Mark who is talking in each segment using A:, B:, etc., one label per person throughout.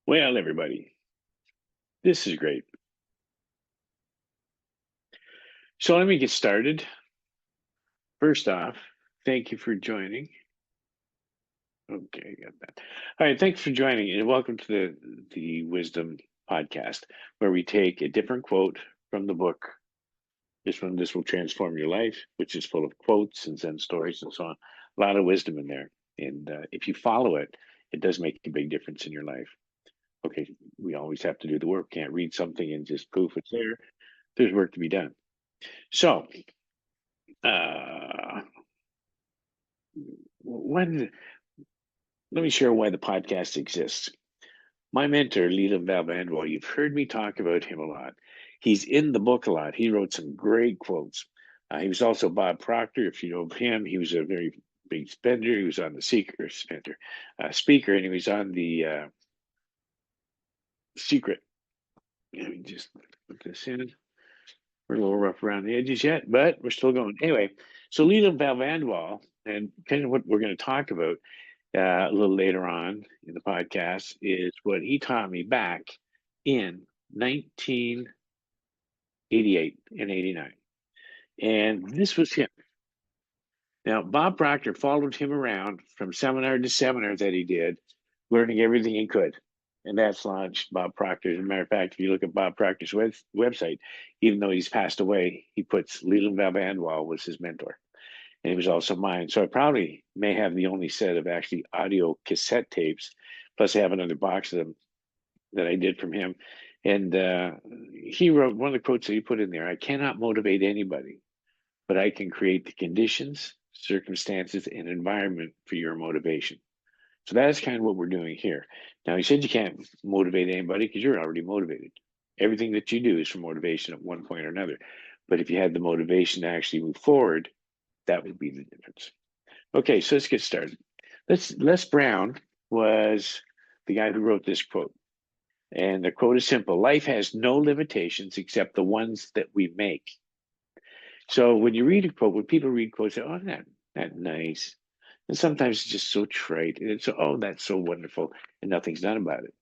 A: Well, everybody, this is great. So let me get started. First off, thank you for joining. Okay, I got that. All right, thanks for joining and welcome to the Wisdom Podcast, where we take a different quote from the book. This will transform your life, which is full of quotes and Zen stories and so on. A lot of wisdom in there, and if you follow it, it does make a big difference in your life. Okay, we always have to do the work. Can't read something and just poof, it's there. There's work to be done. So, uh, when let me share why the podcast exists. My mentor, Leland Valvanwal, you've heard me talk about him a lot. He's in the book a lot. He wrote some great quotes. He was also Bob Proctor. If you know him, he was a very big spender. He was on the speaker, and he was on the Secret. Let me just put this in. We're a little rough around the edges yet, but we're still going. Anyway, so Leland Valvanwal, and kind of what we're going to talk about a little later on in the podcast is what he taught me back in 1988 and 89. And this was him. Now, Bob Proctor followed him around from seminar to seminar that he did, learning everything he could. And that's launched Bob Proctor. As a matter of fact, if you look at Bob Proctor's website, even though he's passed away, he puts Leland Valvanwal was his mentor. And he was also mine. So I probably may have the only set of actually audio cassette tapes. Plus, I have another box of them that I did from him. And he wrote one of the quotes that he put in there: I cannot motivate anybody, but I can create the conditions, circumstances, and environment for your motivation. So that's kind of what we're doing here. Now, he said you can't motivate anybody because you're already motivated. Everything that you do is for motivation at one point or another. But if you had the motivation to actually move forward, that would be the difference. Okay, so let's get started. Les Brown was the guy who wrote this quote. And the quote is simple: life has no limitations except the ones that we make. So when you read a quote, when people read quotes, say, oh, that nice. And sometimes it's just so trite. And it's, oh, that's so wonderful. And nothing's done about it.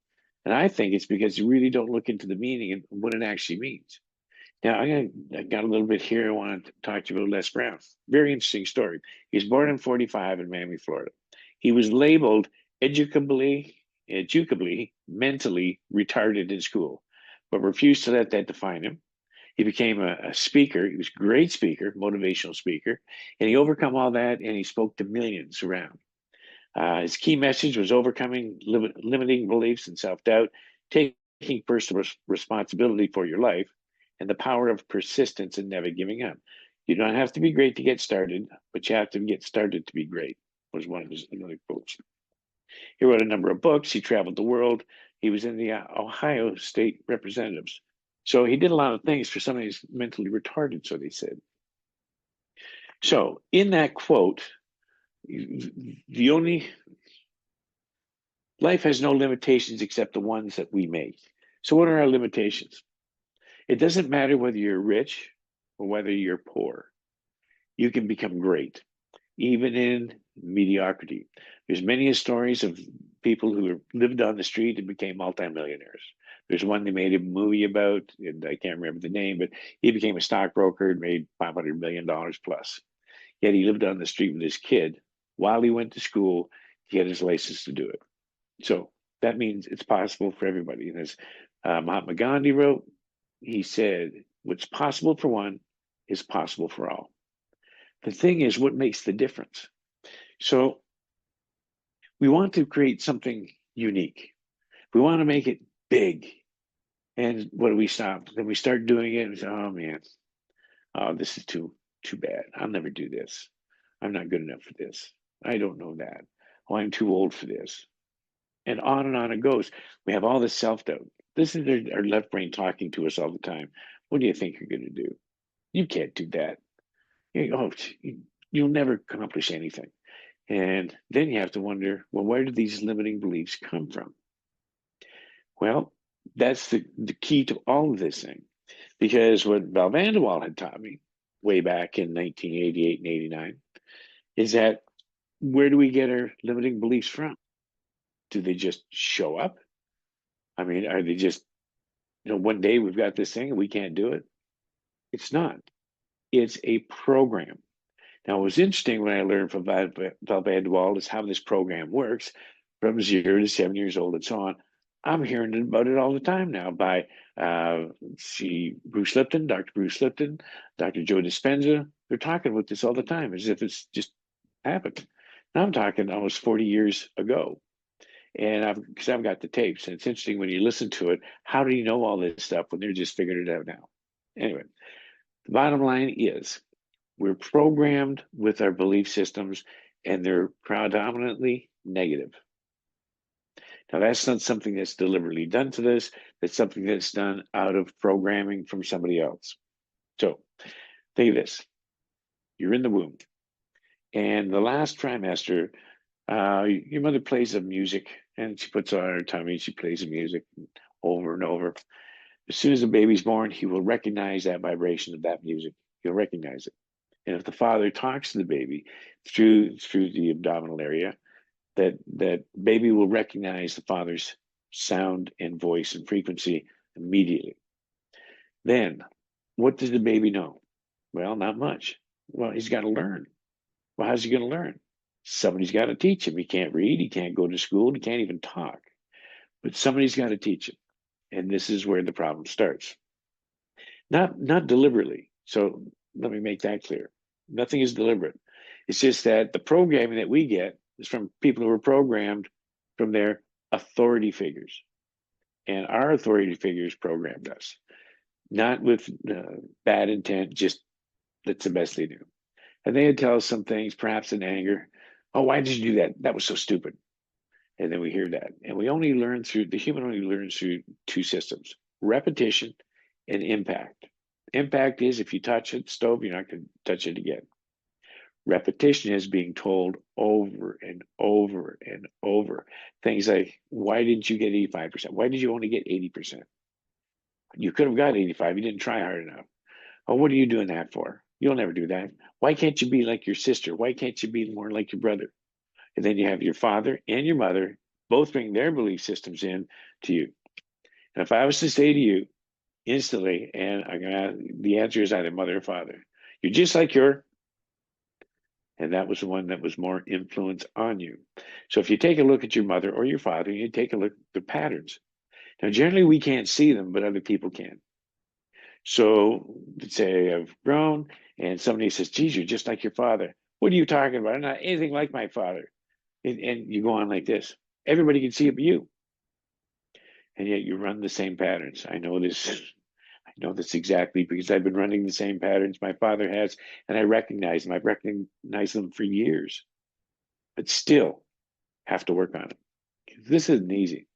A: And I think it's because you really don't look into the meaning and what it actually means. Now, I got a little bit here. I want to talk to you about Les Brown. Very interesting story. He was born in 45 in Miami, Florida. He was labeled educably, mentally retarded in school, but refused to let that define him. He became a speaker. He was a great speaker, motivational speaker, and he overcome all that and he spoke to millions around. His key message was overcoming limiting beliefs and self-doubt, taking personal responsibility for your life, and the power of persistence and never giving up. You don't have to be great to get started, but you have to get started to be great, was one of his another quotes. He wrote a number of books. He traveled the world. He was in the Ohio State Representatives. So he did a lot of things for somebody who's mentally retarded, so they said. So in that quote, the only life has no limitations except the ones that we make. So what are our limitations? It doesn't matter whether you're rich or whether you're poor. You can become great, even in mediocrity. There's many stories of people who lived on the street and became multimillionaires. There's one they made a movie about, and I can't remember the name, but he became a stockbroker and made $500 million plus. Yet he lived on the street with his kid while he went to school to get his license to do it. So that means it's possible for everybody. And as Mahatma Gandhi wrote, he said, what's possible for one is possible for all. The thing is, what makes the difference? So we want to create something unique. We want to make it big. And what do we stop? Then we start doing it and say, oh man, oh, this is too bad. I'll never do this. I'm not good enough for this. I don't know that. Oh, I'm too old for this. And on it goes. We have all this self-doubt. This is our left brain talking to us all the time. What do you think you're going to do? You can't do that. You'll never accomplish anything. And then you have to wonder, well, where do these limiting beliefs come from? Well, that's the key to all of this thing. Because what Val Vanderwall had taught me way back in 1988 and 89 is that where do we get our limiting beliefs from? Do they just show up? I mean, are they just, one day we've got this thing and we can't do it? It's not. It's a program. Now, it was interesting when I learned from Val Van de Waal is how this program works from 0 to 7 years old and so on. I'm hearing about it all the time now by Bruce Lipton, Dr. Bruce Lipton, Dr. Joe Dispenza. They're talking about this all the time as if it's just happened. Now I'm talking almost 40 years ago. And because I've got the tapes, and it's interesting when you listen to it, how do you know all this stuff when they're just figuring it out now? Anyway, the bottom line is we're programmed with our belief systems, and they're predominantly negative. Now, that's not something that's deliberately done to this. That's something that's done out of programming from somebody else. So think of this. You're in the womb. And the last trimester, your mother plays the music, and she puts on her tummy, and she plays the music over and over. As soon as the baby's born, he will recognize that vibration of that music. He'll recognize it. And if the father talks to the baby through the abdominal area, that baby will recognize the father's sound and voice and frequency immediately. Then, what does the baby know? Well, not much. Well, he's got to learn. Well, how's he going to learn? Somebody's got to teach him. He can't read. He can't go to school. He can't even talk. But somebody's got to teach him. And this is where the problem starts. Not deliberately. So let me make that clear. Nothing is deliberate. It's just that the programming that we get is from people who were programmed from their authority figures. And our authority figures programmed us, not with bad intent, just that's the best they do. And they would tell us some things, perhaps in anger. Oh, why did you do that? That was so stupid. And then we hear that. And the human only learns through two systems, repetition and impact. Impact is if you touch the stove, you're not going to touch it again. Repetition is being told over and over and over. Things like, why didn't you get 85%? Why did you only get 80%? You could have got 85. You didn't try hard enough. Oh, what are you doing that for? You'll never do that. Why can't you be like your sister? Why can't you be more like your brother? And then you have your father and your mother both bring their belief systems in to you. And if I was to say to you instantly, and the answer is either mother or father, you're just like and that was the one that was more influence on you. So if you take a look at your mother or your father, you take a look at the patterns. Now, generally, we can't see them, but other people can. So let's say I've grown and somebody says, geez, you're just like your father. What are you talking about? I'm not anything like my father. And you go on like this. Everybody can see it but you. And yet you run the same patterns. I know this. I know this exactly because I've been running the same patterns my father has, and I recognize them. I've recognized them for years, but still have to work on it. This isn't easy.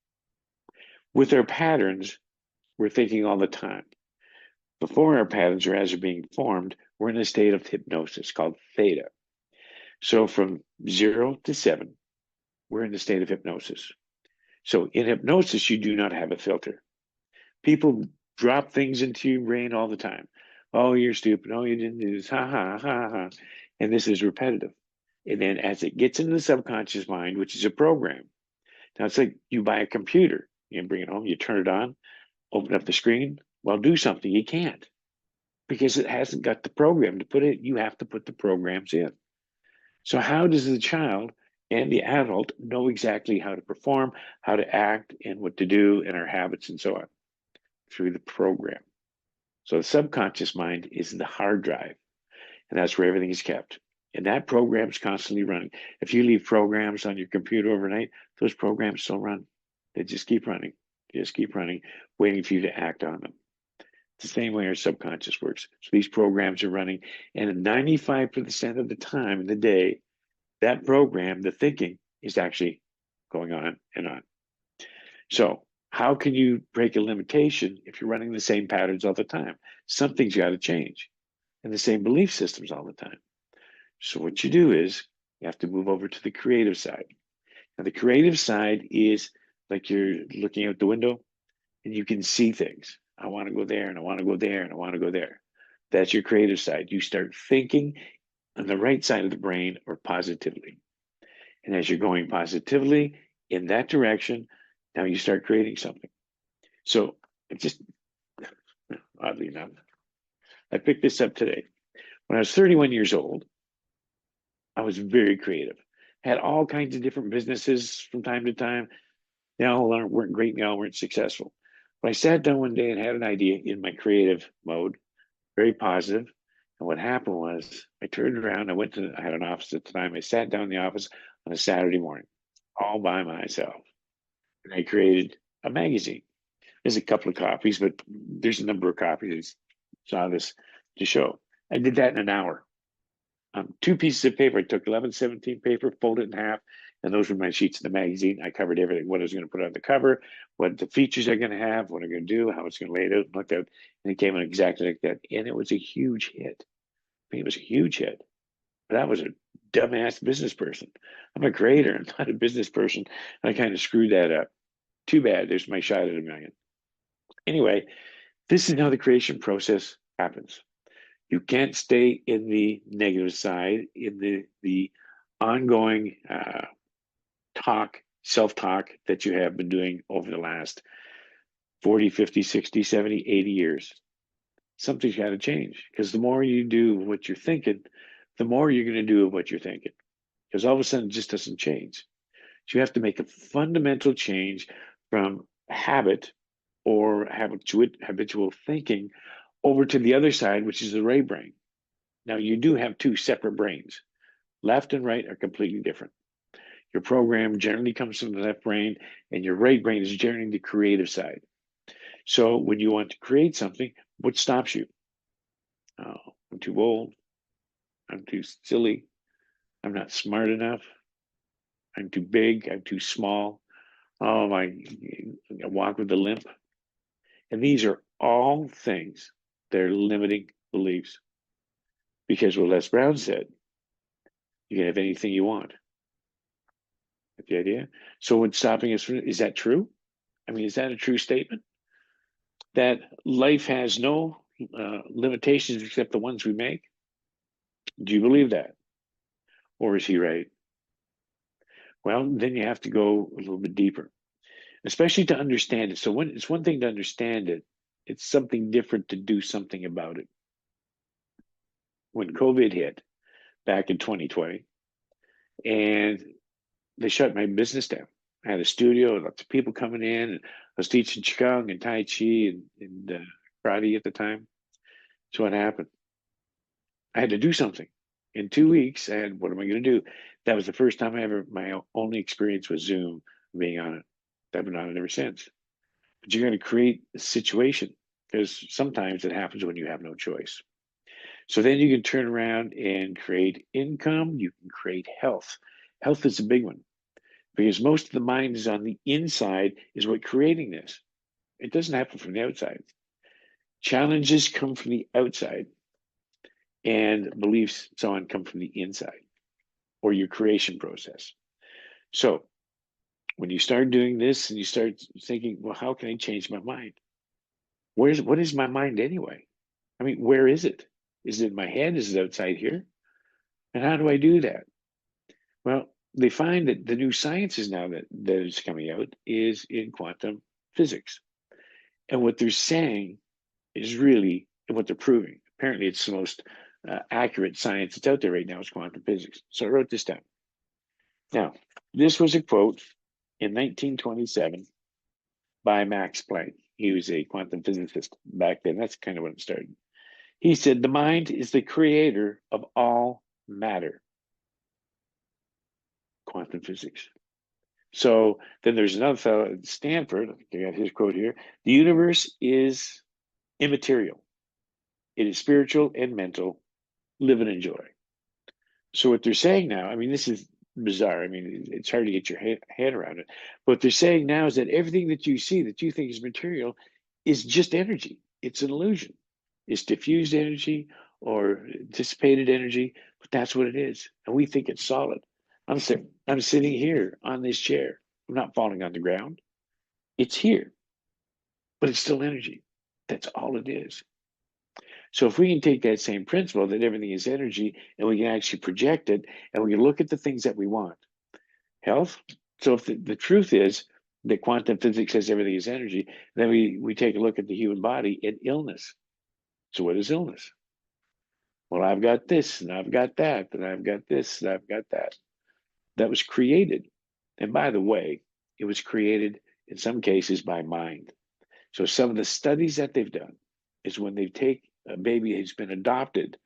A: With our patterns, we're thinking all the time. Before our patterns or as they're being formed, we're in a state of hypnosis called theta. So from 0 to 7, we're in the state of hypnosis. So in hypnosis, you do not have a filter. People drop things into your brain all the time. Oh, you're stupid. Oh, you didn't do this. Ha, ha, ha, ha. And this is repetitive. And then as it gets into the subconscious mind, which is a program. Now, it's like you buy a computer. You bring it home, you turn it on, open up the screen. Well, do something. You can't because it hasn't got the program to put it. You have to put the programs in. So how does the child and the adult know exactly how to perform, how to act, and what to do, and our habits and so on? Through the program. So the subconscious mind is the hard drive, and that's where everything is kept. And that program is constantly running. If you leave programs on your computer overnight, those programs still run. They just keep running, waiting for you to act on them. It's the same way our subconscious works. So these programs are running, and 95% of the time in the day, that program, the thinking, is actually going on and on. So how can you break a limitation if you're running the same patterns all the time? Something's got to change, and the same belief systems all the time. So what you do is you have to move over to the creative side. Now the creative side is like you're looking out the window and you can see things. I want to go there and I want to go there and I want to go there. That's your creative side. You start thinking on the right side of the brain or positively. And as you're going positively in that direction, now you start creating something. So it just, oddly enough, I picked this up today. When I was 31 years old, I was very creative. Had all kinds of different businesses from time to time. They all weren't great, they all weren't successful. But I sat down one day and had an idea in my creative mode, very positive. And what happened was I turned around, I had an office at the time. I sat down in the office on a Saturday morning, all by myself. And I created a magazine. There's a couple of copies, but there's a number of copies. I saw this to show. I did that in an hour. 2 pieces of paper. I took 11/17 paper, folded it in half, and those were my sheets of the magazine. I covered everything, what I was going to put on the cover, what the features I'm going to have, what I'm going to do, how it's going to lay it out and look out. And it came out exactly like that. And it was a huge hit. I mean, it was a huge hit. But I was a dumbass business person. I'm a creator. I'm not a business person. And I kind of screwed that up. Too bad. There's my shot at a million. Anyway, this is how the creation process happens. You can't stay in the negative side, in the ongoing self-talk that you have been doing over the last 40, 50, 60, 70, 80 years. Something's got to change, because the more you do what you're thinking, the more you're going to do what you're thinking, because all of a sudden it just doesn't change. So you have to make a fundamental change from habit or habitual thinking over to the other side, which is the right brain. Now, you do have two separate brains. Left and right are completely different. Your program generally comes from the left brain, and your right brain is generally the creative side. So when you want to create something, what stops you? Oh, I'm too old. I'm too silly. I'm not smart enough. I'm too big. I'm too small. Oh, I walk with a limp. And these are all things that are limiting beliefs. Because what Les Brown said, you can have anything you want. Get the idea? So what's stopping us from, is that true? I mean, is that a true statement? That life has no limitations except the ones we make? Do you believe that? Or is he right? Well, then you have to go a little bit deeper, especially to understand it. So when it's one thing to understand it, it's something different to do something about it. When COVID hit back in 2020, and they shut my business down. I had a studio, lots of people coming in, and I was teaching Qigong and Tai Chi and karate at the time. So what happened? I had to do something. In 2 weeks, I had, what am I going to do? That was the first time my only experience was Zoom, being on it. I've been on it ever since. But you're going to create a situation, because sometimes it happens when you have no choice. So then you can turn around and create income. You can create health. Health is a big one, because most of the mind is on the inside, is what creating this. It doesn't happen from the outside. Challenges come from the outside, and beliefs, so on, come from the inside, or your creation process. So when you start doing this and you start thinking, well, how can I change my mind? What is my mind anyway? I mean, where is it? Is it in my head? Is it outside here? And how do I do that? Well, they find that the new sciences now that is coming out is in quantum physics. And what they're saying is really, and what they're proving, apparently it's the most accurate science that's out there right now, is quantum physics. So I wrote this down. Now, this was a quote in 1927 by Max Planck. He was a quantum physicist back then. That's kind of when it started. He said, the mind is the creator of all matter. Quantum physics. So then there's another fellow at Stanford, I got his quote here. The universe is immaterial. It is spiritual and mental. Live and enjoy. So what they're saying now, I mean, this is bizarre. I mean, it's hard to get your head around it. What they're saying now is that everything that you see that you think is material is just energy. It's an illusion. It's diffused energy or dissipated energy, but that's what it is. And we think it's solid. I'm sitting here on this chair. I'm not falling on the ground. It's here, but it's still energy. That's all it is. So if we can take that same principle that everything is energy, and we can actually project it, and we can look at the things that we want. Health. So if the truth is, that quantum physics says everything is energy. Then we take a look at the human body and illness. So what is illness? Well, I've got this and I've got that and I've got this and I've got that. That was created. And by the way, it was created in some cases by mind. So some of the studies that they've done is when they take a baby who's been adopted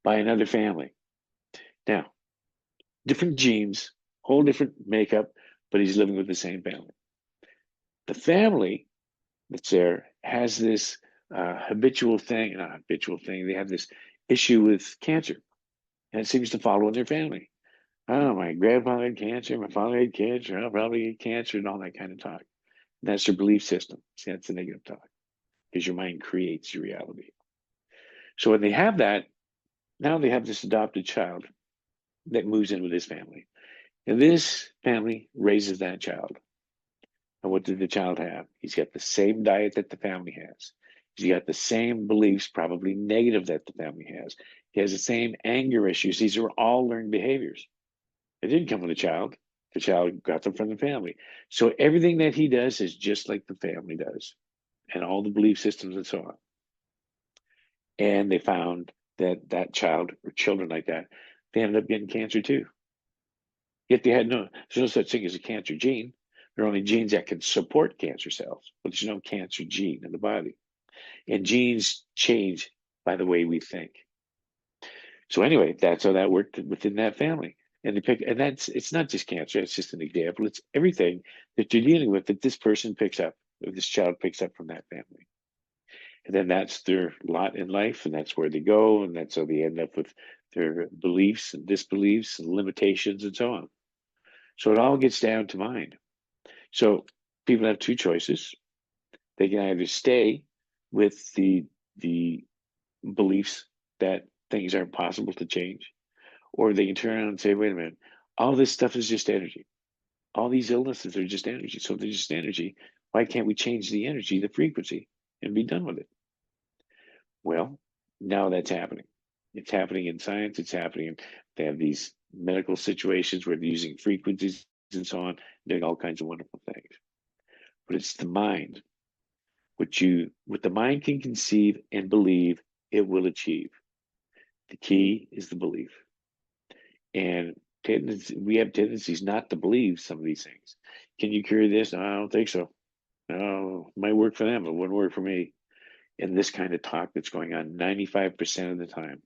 A: by another family. Now, different genes, whole different makeup, but he's living with the same family. The family that's there has this habitual thing, not habitual thing, they have this issue with cancer, and it seems to follow in their family. Oh, my grandfather had cancer, my father had cancer, I'll probably get cancer, and all that kind of talk. And that's their belief system. See, that's the negative talk, because your mind creates your reality. So when they have that, now they have this adopted child that moves in with this family. And this family raises that child. And what did the child have? He's got the same diet that the family has. He's got the same beliefs, probably negative, that the family has. He has the same anger issues. These are all learned behaviors. It didn't come from the child. The child got them from the family. So everything that he does is just like the family does, and all the belief systems and so on. And they found that that child or children like that, they ended up getting cancer too. Yet they had there's no such thing as a cancer gene. There are only genes that can support cancer cells, but there's no cancer gene in the body. And genes change by the way we think. So anyway, that's how that worked within that family. And they pick, and it's not just cancer, it's just an example. It's everything that you're dealing with that this person picks up, or this child picks up from that family. And then that's their lot in life, and that's where they go, and that's how they end up with their beliefs and disbeliefs and limitations and so on. So it all gets down to mind. So people have two choices. They can either stay with the beliefs that things aren't possible to change, or they can turn around and say, wait a minute, all this stuff is just energy. All these illnesses are just energy. So if they're just energy, why can't we change the energy, the frequency, and be done with it? Well, now that's happening. It's happening in science. It's happening. They have these medical situations where they're using frequencies and so on, doing all kinds of wonderful things. But it's the mind. What the mind can conceive and believe, it will achieve. The key is the belief. And we have tendencies not to believe some of these things. Can you cure this? No, I don't think so. No, it might work for them. It wouldn't work for me. And this kind of talk that's going on 95% of the time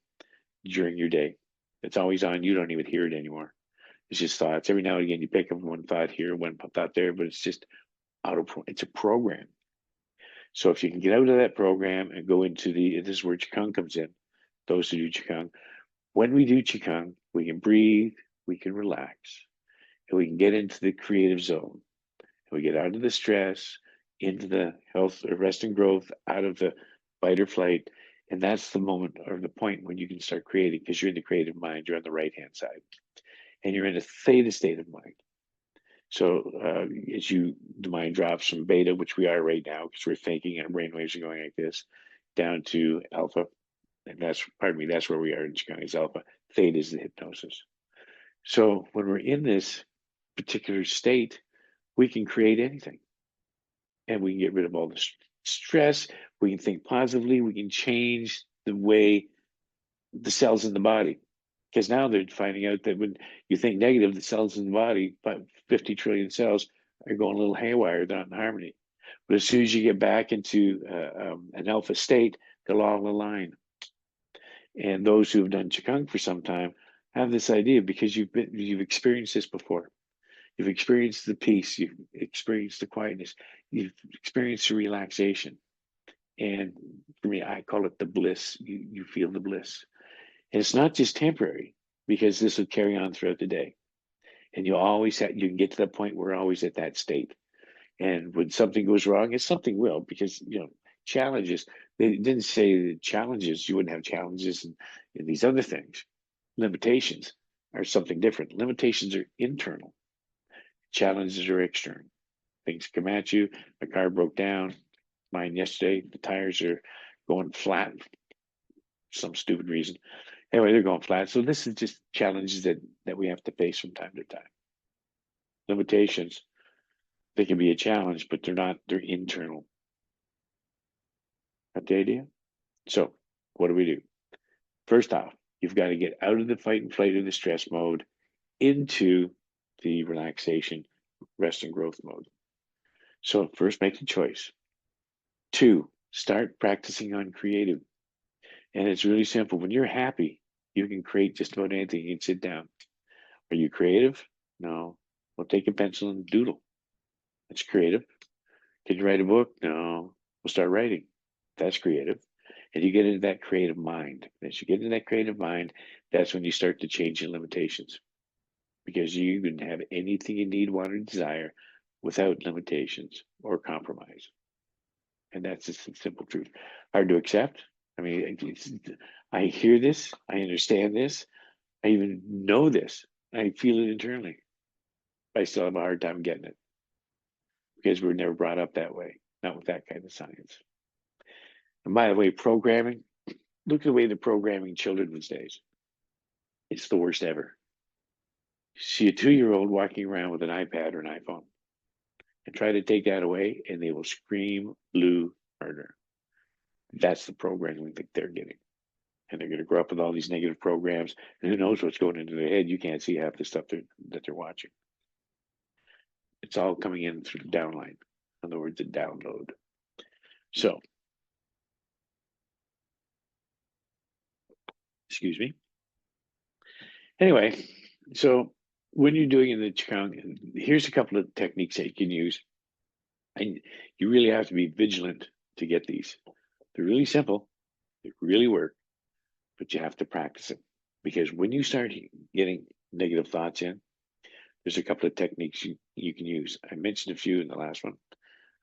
A: during your day. It's always on. You don't even hear it anymore. It's just thoughts. Every now and again, you pick up one thought here, one thought there, but it's just it's a program. So if you can get out of that program and go into this is where Qigong comes in. Those who do Qigong, when we do Qigong, we can breathe, we can relax, and we can get into the creative zone. And we get out of the stress, into the health, rest and growth, out of the fight or flight. And that's the moment or the point when you can start creating, because you're in the creative mind, you're on the right hand side, and you're in a theta state of mind. So as the mind drops from beta, which we are right now, because we're thinking and brainwaves are going like this, down to alpha, and that's where we are in Qigong is alpha. Theta is the hypnosis. So when we're in this particular state, we can create anything, and we can get rid of all the stress. We can think positively. We can change the way the cells in the body, because now they're finding out that when you think negative, the cells in the body, about 50 trillion cells, are going a little haywire. They're not in harmony. But as soon as you get back into an alpha state, they'll all align. And those who have done Qigong for some time have this idea, because you've experienced this before. You've experienced the peace, you've experienced the quietness, you've experienced the relaxation. And for me, I call it the bliss. You feel the bliss. And it's not just temporary, because this will carry on throughout the day. And you can get to that point where we're always at that state. And when something goes wrong, something will, because challenges, they didn't say challenges, you wouldn't have challenges and these other things. Limitations are something different. Limitations are internal. Challenges are external. Things come at you. My car broke down. Mine yesterday. The tires are going flat. Some stupid reason. Anyway, they're going flat. So this is just challenges that we have to face from time to time. Limitations. They can be a challenge, but they're not, they're internal. Got the idea? So, what do? First off, you've got to get out of the fight and flight or the stress mode into the relaxation, rest, and growth mode. So, first, make the choice. Two, start practicing on creative. And it's really simple. When you're happy, you can create just about anything. You can sit down. Are you creative? No. Well, take a pencil and doodle. That's creative. Can you write a book? No. We'll start writing. That's creative. And you get into that creative mind. As you get into that creative mind, that's when you start to change your limitations. Because you can have anything you need, want, or desire without limitations or compromise. And that's just the simple truth. Hard to accept. I mean, I hear this, I understand this, I even know this, I feel it internally. I still have a hard time getting it because we're never brought up that way, not with that kind of science. And by the way, programming, look at the way they're programming children these days. It's the worst ever. See a 2-year-old walking around with an iPad or an iPhone and try to take that away, and they will scream blue murder. That's the programming that they're getting. And they're going to grow up with all these negative programs. And who knows what's going into their head? You can't see half the stuff that they're watching. It's all coming in through the downline. In other words, a download. So, excuse me. Anyway, so when you're doing in the Qigong, here's a couple of techniques that you can use. And you really have to be vigilant to get these. They're really simple. They really work, but you have to practice it. Because when you start getting negative thoughts in, there's a couple of techniques you can use. I mentioned a few in the last one,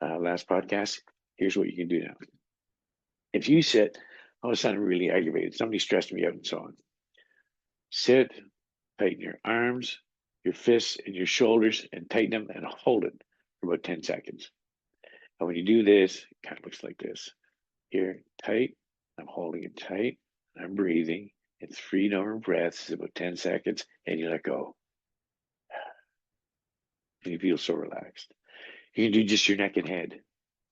A: last podcast. Here's what you can do now. If you sit, all of a sudden I'm really aggravated, somebody stressed me out and so on. Sit, tighten your arms, your fists, and your shoulders, and tighten them and hold it for about 10 seconds. And when you do this, it kind of looks like this. Here, tight, I'm holding it tight, I'm breathing. It's 3 number breaths, about 10 seconds, and you let go. And you feel so relaxed. You can do just your neck and head,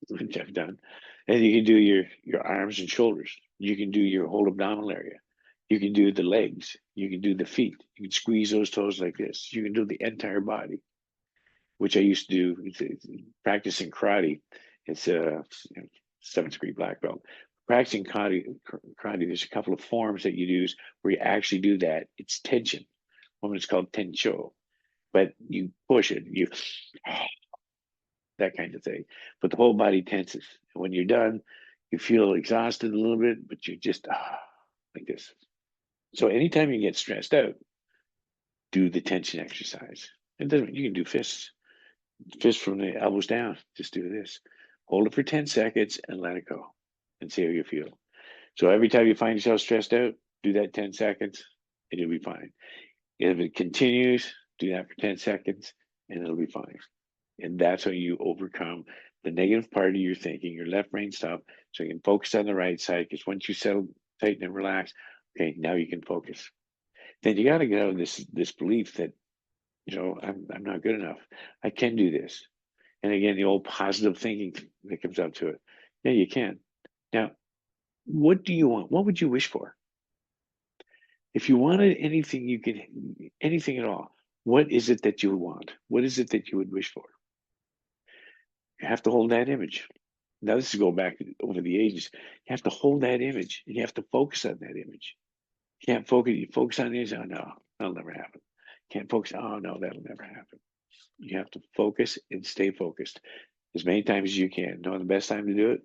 A: which I've done. And you can do your arms and shoulders. You can do your whole abdominal area. You can do the legs. You can do the feet. You can squeeze those toes like this. You can do the entire body, which I used to do. It's practicing karate. It's a 7th degree black belt. Practicing karate, there's a couple of forms that you use where you actually do that. It's tension. One is called tencho, but you push it. You that kind of thing. But the whole body tenses. And when you're done, you feel exhausted a little bit, but you just like this. So anytime you get stressed out, do the tension exercise. It doesn't. You can do fists from the elbows down. Just do this. Hold it for 10 seconds and let it go, and see how you feel. So every time you find yourself stressed out, do that 10 seconds, and you'll be fine. If it continues, do that for 10 seconds, and it'll be fine. And that's how you overcome the negative part of your thinking, your left brain stop, so you can focus on the right side. Because once you settle, tighten, and relax, okay, now you can focus. Then you got to get out of this belief that, I'm not good enough. I can do this. And again, the old positive thinking that comes up to it. Yeah, you can. Now, what do you want? What would you wish for? If you wanted anything, you could, anything at all. What is it that you would want? What is it that you would wish for? You have to hold that image. Now, this is going back over the ages. You have to hold that image, and you have to focus on that image. You can't focus. You focus on the image. Oh no, that'll never happen. Can't focus. Oh no, that'll never happen. You have to focus and stay focused as many times as you can. Know the best time to do it?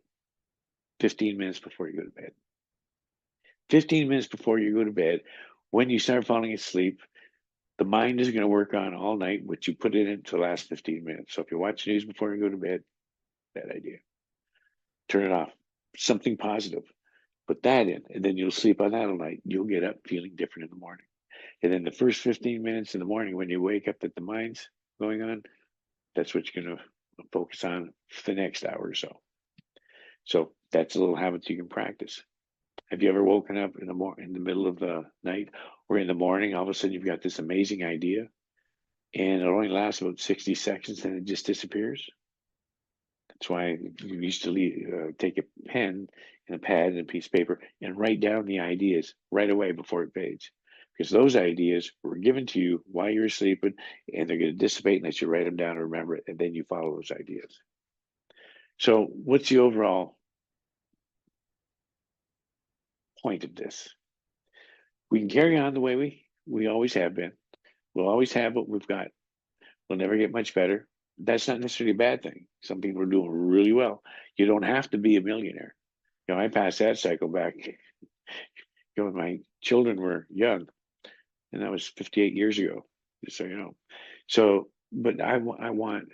A: 15 minutes before you go to bed. 15 minutes before you go to bed. When you start falling asleep, the mind is going to work on all night what you put it into the last 15 minutes. So if you watch news before you go to bed, bad idea. Turn it off. Something positive. Put that in, and then you'll sleep on that all night. You'll get up feeling different in the morning. And then the first 15 minutes in the morning when you wake up that the mind's going on, that's what you're going to focus on for the next hour or so. So that's a little habit you can practice. Have you ever woken up in the middle of the night or in the morning, all of a sudden you've got this amazing idea? and it only lasts about 60 seconds and it just disappears. That's why you used to take a pen and a pad and a piece of paper and write down the ideas right away before it fades. Because those ideas were given to you while you were sleeping, and they're going to dissipate unless you write them down and remember it, and then you follow those ideas. So, what's the overall point of this? We can carry on the way we always have been. We'll always have what we've got. We'll never get much better. That's not necessarily a bad thing. Some people are doing really well. You don't have to be a millionaire. I passed that cycle back. When my children were young, and that was 58 years ago. Just so you know. So, but I want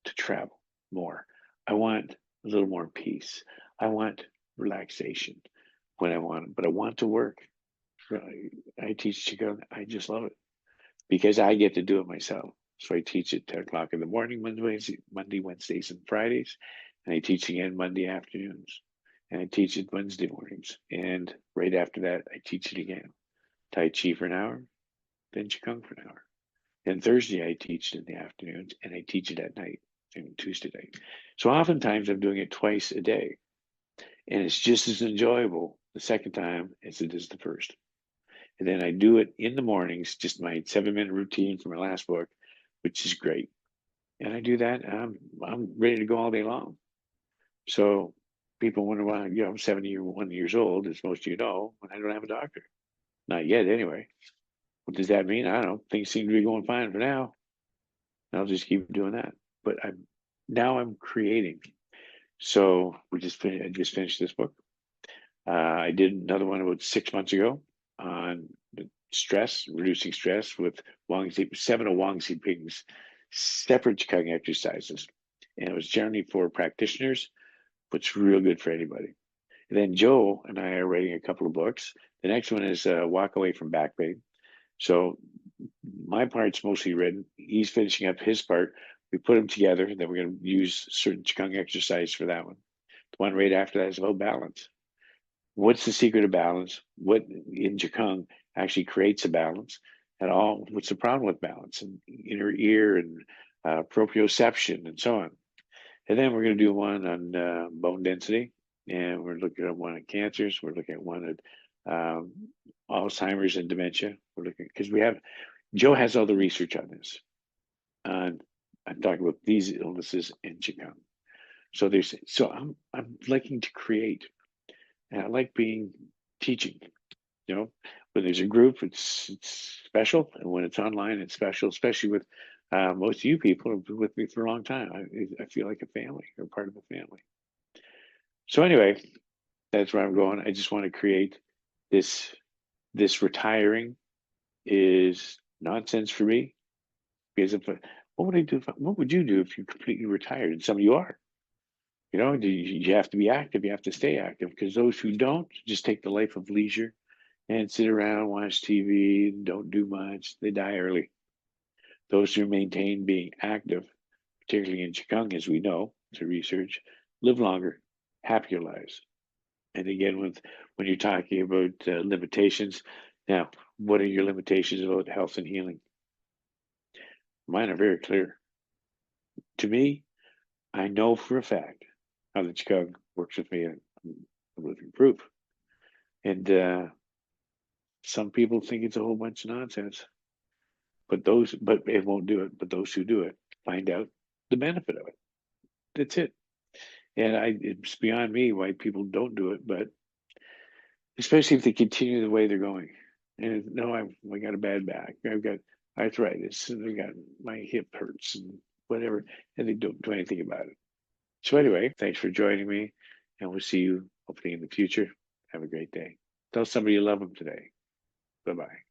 A: to travel more. I want a little more peace. I want relaxation when I want it, but I want to work. I teach Qigong. I just love it because I get to do it myself. So I teach at 10 o'clock in the morning, Monday, Wednesdays, and Fridays. And I teach again Monday afternoons. And I teach it Wednesday mornings. And right after that, I teach it again. Tai Chi for an hour, then Qigong for an hour. And Thursday, I teach it in the afternoons, and I teach it at night, and Tuesday night. So oftentimes, I'm doing it twice a day. And it's just as enjoyable the second time as it is the first. And then I do it in the mornings, just my 7-minute routine from my last book, which is great. And I do that, and I'm ready to go all day long. So people wonder why, I'm 71 years old, as most of you know, and I don't have a doctor. Not yet, anyway. What does that mean? I don't know. Things seem to be going fine for now. I'll just keep doing that. But I'm creating. So I just finished this book. I did another one about 6 months ago on stress, reducing stress with 7 of Wang Xiping's separate Qigong exercises. And it was generally for practitioners, but it's real good for anybody. And then Joe and I are writing a couple of books. The next one is Walk Away from Back Pain. So my part's mostly written. He's finishing up his part. We put them together, and then we're going to use certain Qigong exercise for that one. The one right after that is about balance. What's the secret of balance? What in Qigong actually creates a balance? And what's the problem with balance and inner ear and proprioception and so on? And then we're going to do one on bone density, and we're looking at one on cancers. We're looking at one at Alzheimer's and dementia. We're looking because Joe has all the research on this. I'm talking about these illnesses in Qigong. So I'm liking to create, and I like teaching. When there's a group, it's special, and when it's online, it's special. Especially with most of you people have been with me for a long time. I feel like a family, or part of a family. So anyway, that's where I'm going. I just want to create this. This retiring is nonsense for me because what would I do? What would you do if you completely retired? And some of you are. You have to be active. You have to stay active because those who don't just take the life of leisure and sit around, watch TV, don't do much. They die early. Those who maintain being active, particularly in Qigong, as we know through research, live longer, happier lives. And again, when you're talking about limitations, now, what are your limitations about health and healing? Mine are very clear. To me, I know for a fact how the Qigong works with me. I'm living proof. And some people think it's a whole bunch of nonsense. But it won't do it. But those who do it find out the benefit of it. That's it. And it's beyond me why people don't do it, but especially if they continue the way they're going. And no, I got a bad back. I've got arthritis, and I got my hip hurts and whatever, and they don't do anything about it. So anyway, thanks for joining me, and we'll see you hopefully in the future. Have a great day. Tell somebody you love them today. Bye-bye.